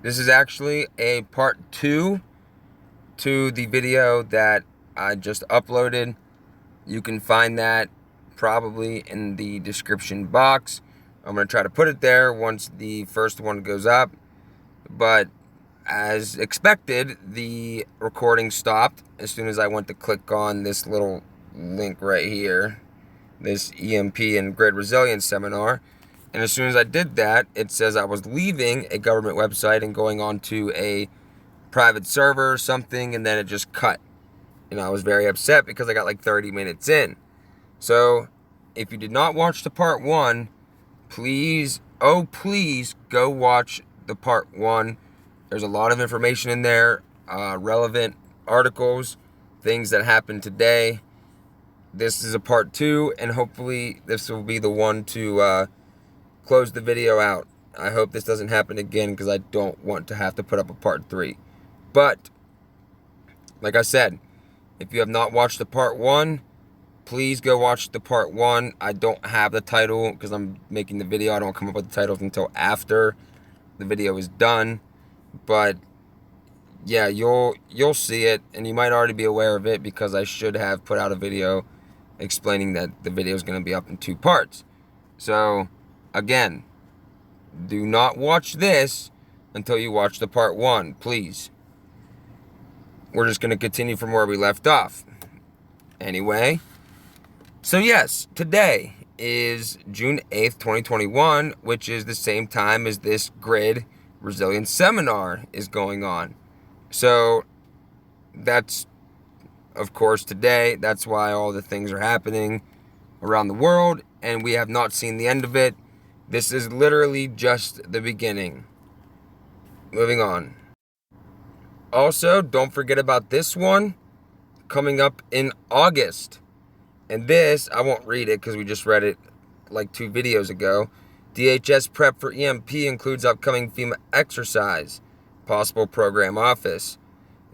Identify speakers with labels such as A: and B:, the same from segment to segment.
A: This is actually a part 2 to the video that I just uploaded. You can find that probably in the description box. I'm going to try to put it there once the first one goes up. But as expected, the recording stopped as soon as I went to click on this little link right here, this EMP and Grid Resilience Seminar. And as soon as I did that, it says I was leaving a government website and going on to a private server or something, and then it just cut. And I was very upset because I got like 30 minutes in. So if you did not watch the part 1, please, oh please, go watch the part 1. There's a lot of information in there, relevant articles, things that happened today. This is a part 2, and hopefully this will be the one to close the video out. I hope this doesn't happen again because I don't want to have to put up a part 3. But, like I said, if you have not watched the part 1, please go watch the part 1. I don't have the title because I'm making the video. I don't come up with the titles until after the video is done. But yeah, you'll see it, and you might already be aware of it because I should have put out a video explaining that the video is going to be up in 2 parts. So, again, do not watch this until you watch the part 1, please. We're just going to continue from where we left off. Anyway, so yes, today is June 8th, 2021, which is the same time as this Grid Resilience Seminar is going on. So that's, of course, today. That's why all the things are happening around the world, and we have not seen the end of it. This is literally just the beginning. Moving on. Also, don't forget about this one coming up in August. And this, I won't read it because we just read it like 2 videos ago. DHS prep for EMP includes upcoming FEMA exercise, possible program office.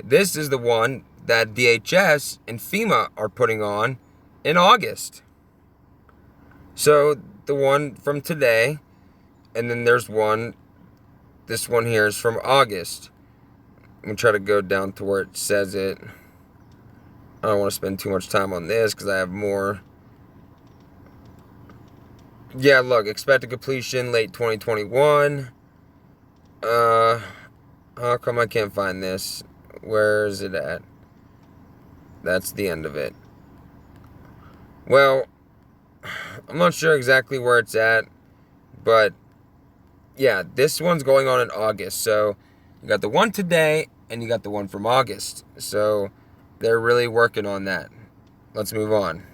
A: This is the one that DHS and FEMA are putting on in August. So the one from today, and then there's one, this one here is from August. I'm going to try to go down to where it says it. I don't want to spend too much time on this because I have more. Yeah, look, expected completion late 2021. How come I can't find this? Where is it at? That's the end of it. Well, I'm not sure exactly where it's at, but yeah, this one's going on in August. So you got the one today and you got the one from August. So they're really working on that. Let's move on.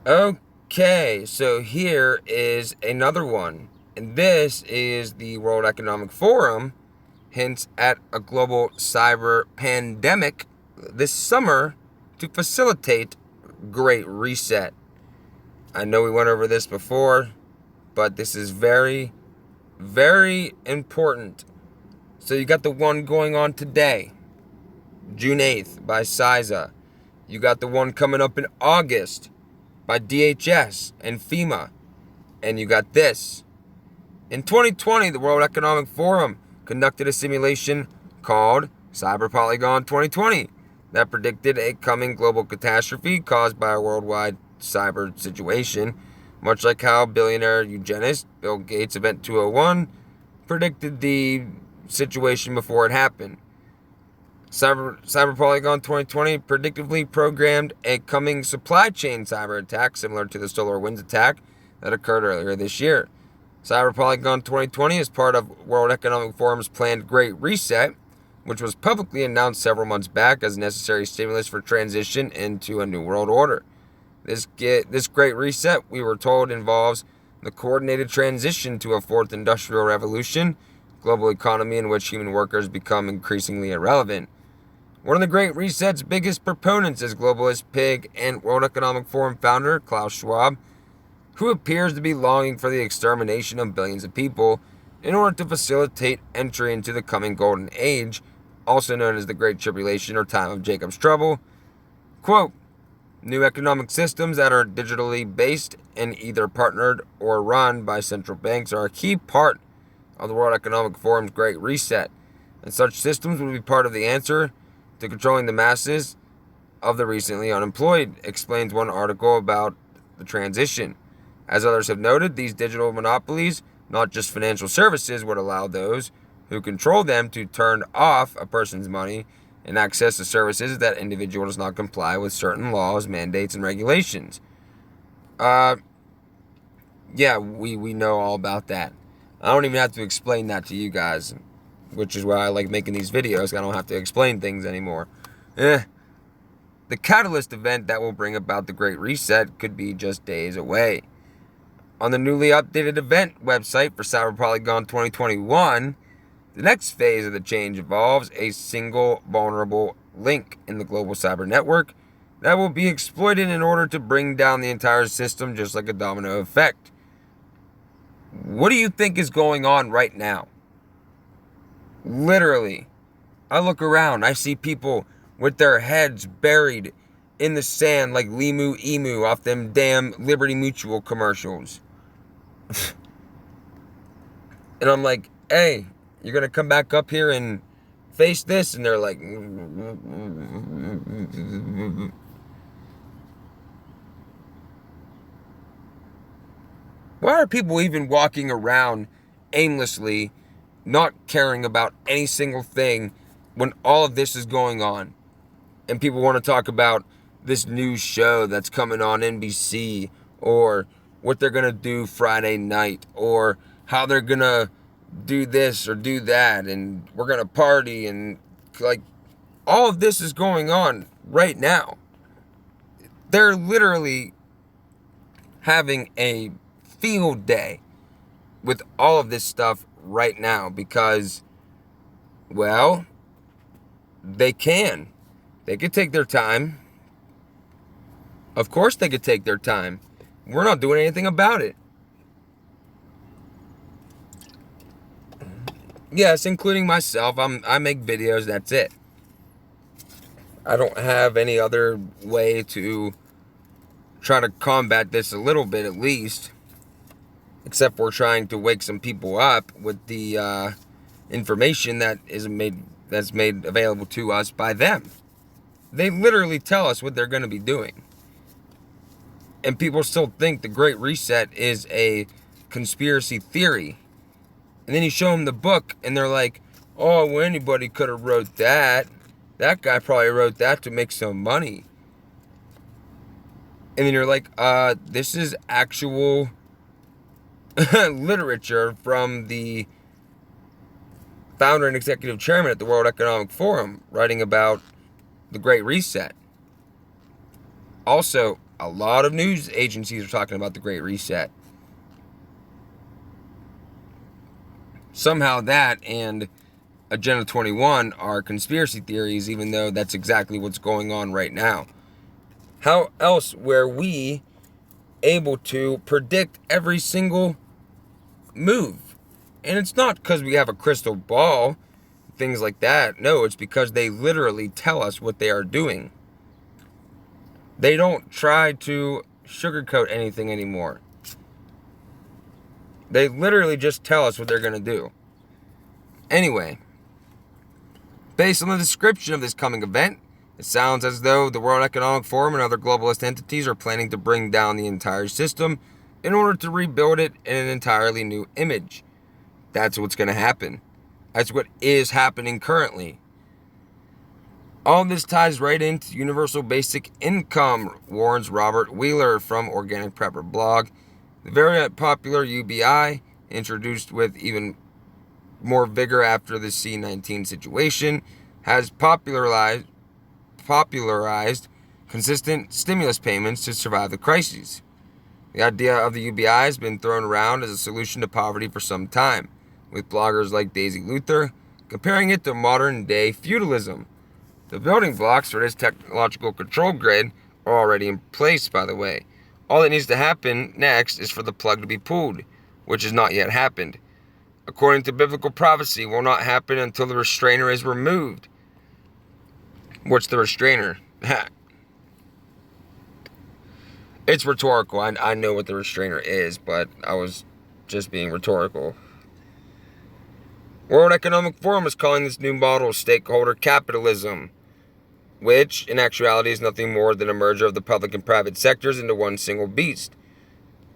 A: Okay, so here is another one. And this is the World Economic Forum hints at a global cyber pandemic this summer to facilitate Great Reset. I know we went over this before, but this is very, very important. So you got the one going on today, June 8th by CyberPolygon. You got the one coming up in August by DHS and FEMA. And you got this. In 2020, the World Economic Forum conducted a simulation called CyberPolygon 2020 that predicted a coming global catastrophe caused by a worldwide cyber situation, much like how billionaire eugenist Bill Gates' Event 201 predicted the situation before it happened. CyberPolygon 2020 predictively programmed a coming supply chain cyber attack similar to the SolarWinds attack that occurred earlier this year. CyberPolygon 2020 is part of World Economic Forum's planned Great Reset, which was publicly announced several months back as necessary stimulus for transition into a new world order. This Great Reset, we were told, involves the coordinated transition to a fourth industrial revolution, global economy in which human workers become increasingly irrelevant. One of the Great Reset's biggest proponents is globalist pig and World Economic Forum founder Klaus Schwab, who appears to be longing for the extermination of billions of people in order to facilitate entry into the coming golden age, also known as the Great Tribulation or time of Jacob's trouble. Quote, new economic systems that are digitally based and either partnered or run by central banks are a key part of the World Economic Forum's Great Reset, and such systems would be part of the answer to controlling the masses of the recently unemployed, explains one article about the transition. As others have noted, these digital monopolies, not just financial services, would allow those who control them to turn off a person's money and access the services if that individual does not comply with certain laws, mandates, and regulations. Yeah, we know all about that. I don't even have to explain that to you guys, which is why I like making these videos. I don't have to explain things anymore. The catalyst event that will bring about the Great Reset could be just days away. On the newly updated event website for CyberPolygon 2021, the next phase of the change involves a single vulnerable link in the global cyber network that will be exploited in order to bring down the entire system, just like a domino effect. What do you think is going on right now? Literally, I look around, I see people with their heads buried in the sand like Limu Emu off them damn Liberty Mutual commercials. And I'm like, hey, you're going to come back up here and face this? And they're like... Why are people even walking around aimlessly, not caring about any single thing when all of this is going on? And people want to talk about this new show that's coming on NBC, or what they're going to do Friday night, or how they're going to do this or do that, and we're going to party, and like all of this is going on right now. They're literally having a field day with all of this stuff right now because, well, they can. They could take their time. Of course they could take their time. We're not doing anything about it. Yes, including myself. I make videos, that's it. I don't have any other way to try to combat this a little bit, at least. Except for trying to wake some people up with the information that's made available to us by them. They literally tell us what they're going to be doing. And people still think the Great Reset is a conspiracy theory. And then you show them the book, and they're like, oh, well, anybody could have wrote that. That guy probably wrote that to make some money. And then you're like, this is actual literature from the founder and executive chairman at the World Economic Forum writing about the Great Reset. Also, a lot of news agencies are talking about the Great Reset. Somehow that and Agenda 21 are conspiracy theories, even though that's exactly what's going on right now. How else were we able to predict every single move? And it's not because we have a crystal ball, things like that. No, it's because they literally tell us what they are doing. They don't try to sugarcoat anything anymore. They literally just tell us what they're going to do. Anyway, based on the description of this coming event, it sounds as though the World Economic Forum and other globalist entities are planning to bring down the entire system in order to rebuild it in an entirely new image. That's what's going to happen. That's what is happening currently. All this ties right into universal basic income, warns Robert Wheeler from Organic Prepper blog. The very popular UBI, introduced with even more vigor after the C-19 situation, has popularized consistent stimulus payments to survive the crises. The idea of the UBI has been thrown around as a solution to poverty for some time, with bloggers like Daisy Luther comparing it to modern-day feudalism. The building blocks for this technological control grid are already in place, by the way. All that needs to happen next is for the plug to be pulled, which has not yet happened. According to biblical prophecy, will not happen until the restrainer is removed. What's the restrainer? It's rhetorical. I know what the restrainer is, but I was just being rhetorical. World Economic Forum is calling this new model stakeholder capitalism, which in actuality is nothing more than a merger of the public and private sectors into one single beast.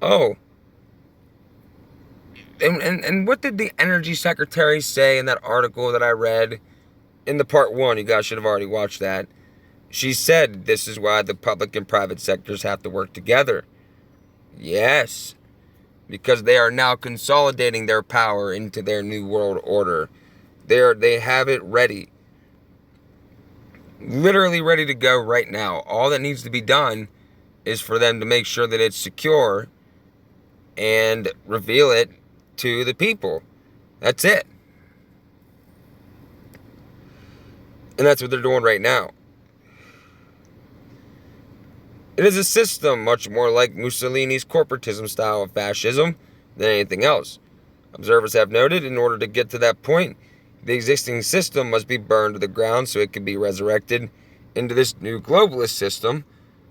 A: Oh, and what did the energy secretary say in that article that I read in the part 1? You guys should have already watched that. She said this is why the public and private sectors have to work together. Yes, because they are now consolidating their power into their new world order. They have it ready. Literally ready to go right now. All that needs to be done is for them to make sure that it's secure and reveal it to the people. That's it. And that's what they're doing right now. It is a system much more like Mussolini's corporatism style of fascism than anything else. Observers have noted in order to get to that point, the existing system must be burned to the ground so it can be resurrected into this new globalist system.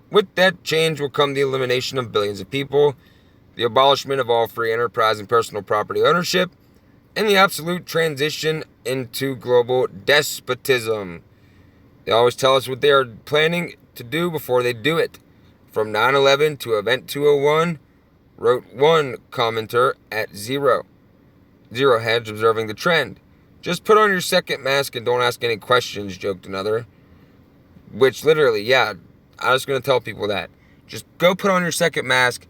A: With that change will come the elimination of billions of people, the abolishment of all free enterprise and personal property ownership, and the absolute transition into global despotism. They always tell us what they are planning to do before they do it. From 9/11 to Event 201, wrote one commenter at Zero Hedge observing the trend. Just put on your second mask and don't ask any questions, joked another. Which literally, yeah, I was going to tell people that. Just go put on your second mask,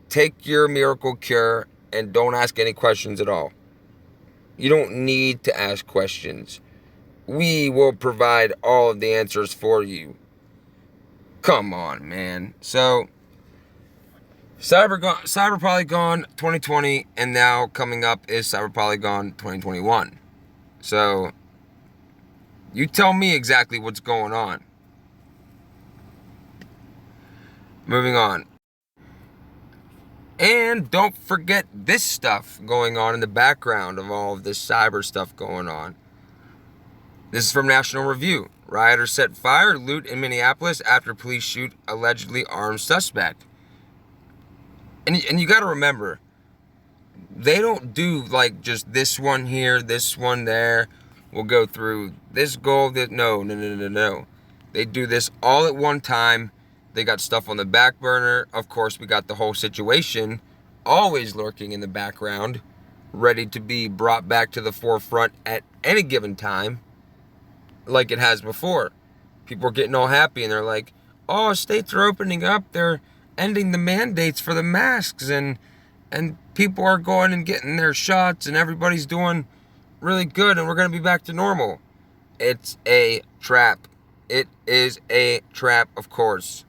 A: take your miracle cure, and don't ask any questions at all. You don't need to ask questions. We will provide all of the answers for you. Come on, man. So, CyberPolygon 2020, and now coming up is CyberPolygon 2021. So, you tell me exactly what's going on. Moving on. And don't forget this stuff going on in the background of all of this cyber stuff going on. This is from National Review. Rioters set fire, loot in Minneapolis after police shoot allegedly armed suspect. And you got to remember, they don't do like just this one here, this one there. We'll go through this goal. No. They do this all at one time. They got stuff on the back burner. Of course, we got the whole situation always lurking in the background, ready to be brought back to the forefront at any given time, like it has before. People are getting all happy and they're like, oh, states are opening up. They're ending the mandates for the masks and people are going and getting their shots and everybody's doing really good and we're going to be back to normal. It's a trap. It is a trap, of course.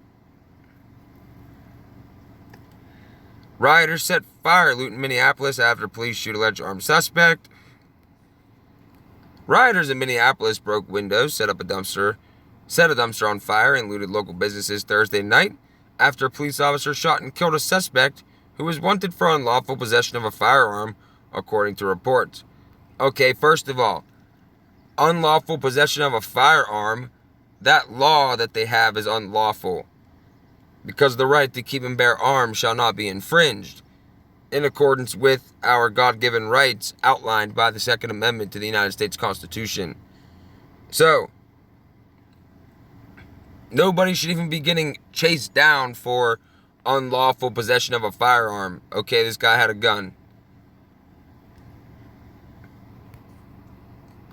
A: Rioters set fire, loot in Minneapolis after police shoot alleged armed suspect. Rioters in Minneapolis broke windows, set a dumpster on fire, and looted local businesses Thursday night after a police officer shot and killed a suspect who was wanted for unlawful possession of a firearm, according to reports. Okay, first of all, unlawful possession of a firearm, that law that they have is unlawful, because the right to keep and bear arms shall not be infringed, in accordance with our God-given rights outlined by the Second Amendment to the United States Constitution. So, nobody should even be getting chased down for unlawful possession of a firearm. Okay, this guy had a gun.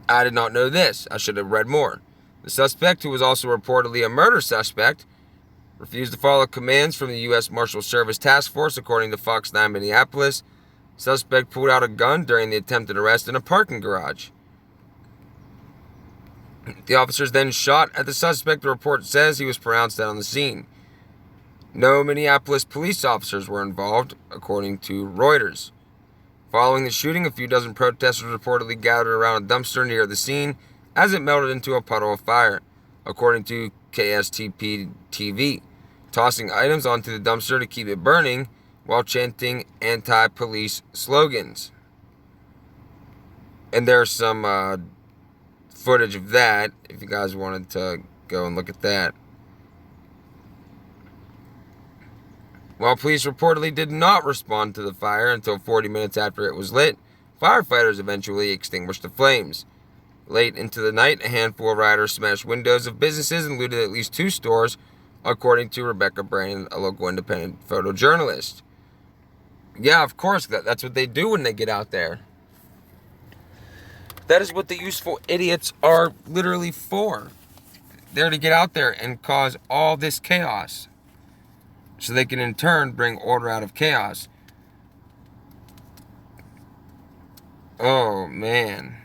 A: I did not know this. I should have read more. The suspect, who was also reportedly a murder suspect, refused to follow commands from the U.S. Marshal Service Task Force, according to Fox 9 Minneapolis. Suspect pulled out a gun during the attempted arrest in a parking garage. The officers then shot at the suspect. The report says he was pronounced dead on the scene. No Minneapolis police officers were involved, according to Reuters. Following the shooting, a few dozen protesters reportedly gathered around a dumpster near the scene as it melted into a puddle of fire, according to KSTP-TV, tossing items onto the dumpster to keep it burning while chanting anti-police slogans. And there's some footage of that, if you guys wanted to go and look at that. While police reportedly did not respond to the fire until 40 minutes after it was lit, Firefighters eventually extinguished the flames. Late into the night, a handful of rioters smashed windows of businesses and looted at least 2 stores, according to Rebecca Brandon, a local independent photojournalist. Yeah, of course, that's what they do when they get out there. That is what the useful idiots are literally for. They're to get out there and cause all this chaos, so they can in turn bring order out of chaos. Oh, man.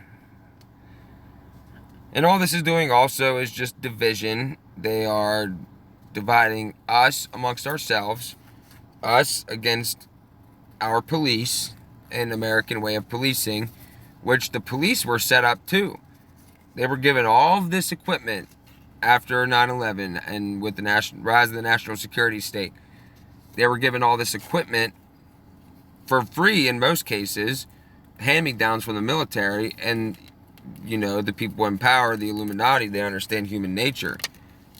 A: And all this is doing also is just division. They are dividing us amongst ourselves, us against our police, an American way of policing, which the police were set up too. They were given all of this equipment after 9/11 and with the rise of the national security state. They were given all this equipment for free in most cases, hand-me-downs from the military, and the people in power, the Illuminati, they understand human nature.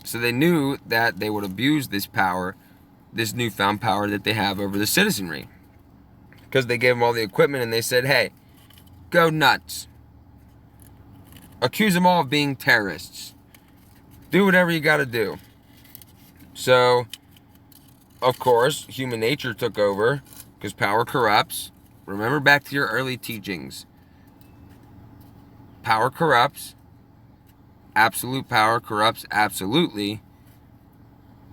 A: So they knew that they would abuse this power, this newfound power that they have over the citizenry. Because they gave them all the equipment and they said, hey, go nuts. Accuse them all of being terrorists. Do whatever you got to do. So, of course, human nature took over because power corrupts. Remember back to your early teachings. Power corrupts. Absolute power corrupts absolutely.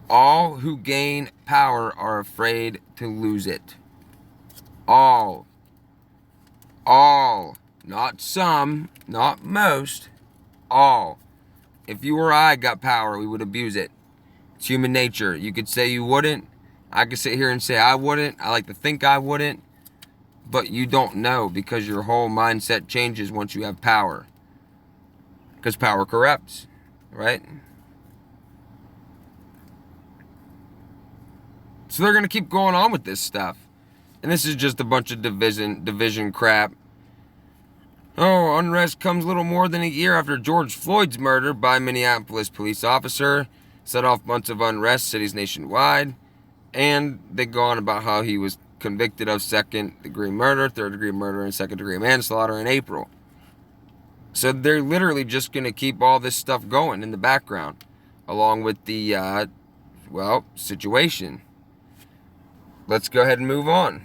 A: All who gain power are afraid to lose it. All. Not some, not most. All. If you or I got power, we would abuse it. It's human nature. You could say you wouldn't. I could sit here and say I wouldn't. I like to think I wouldn't. But you don't know, because your whole mindset changes once you have power. Because power corrupts, right? So they're going to keep going on with this stuff. And this is just a bunch of division crap. Oh, unrest comes little more than a year after George Floyd's murder by a Minneapolis police officer set off months of unrest, cities nationwide. And they go on about how he was convicted of second-degree murder, third-degree murder, and second-degree manslaughter in April. So they're literally just going to keep all this stuff going in the background, along with the, situation. Let's go ahead and move on.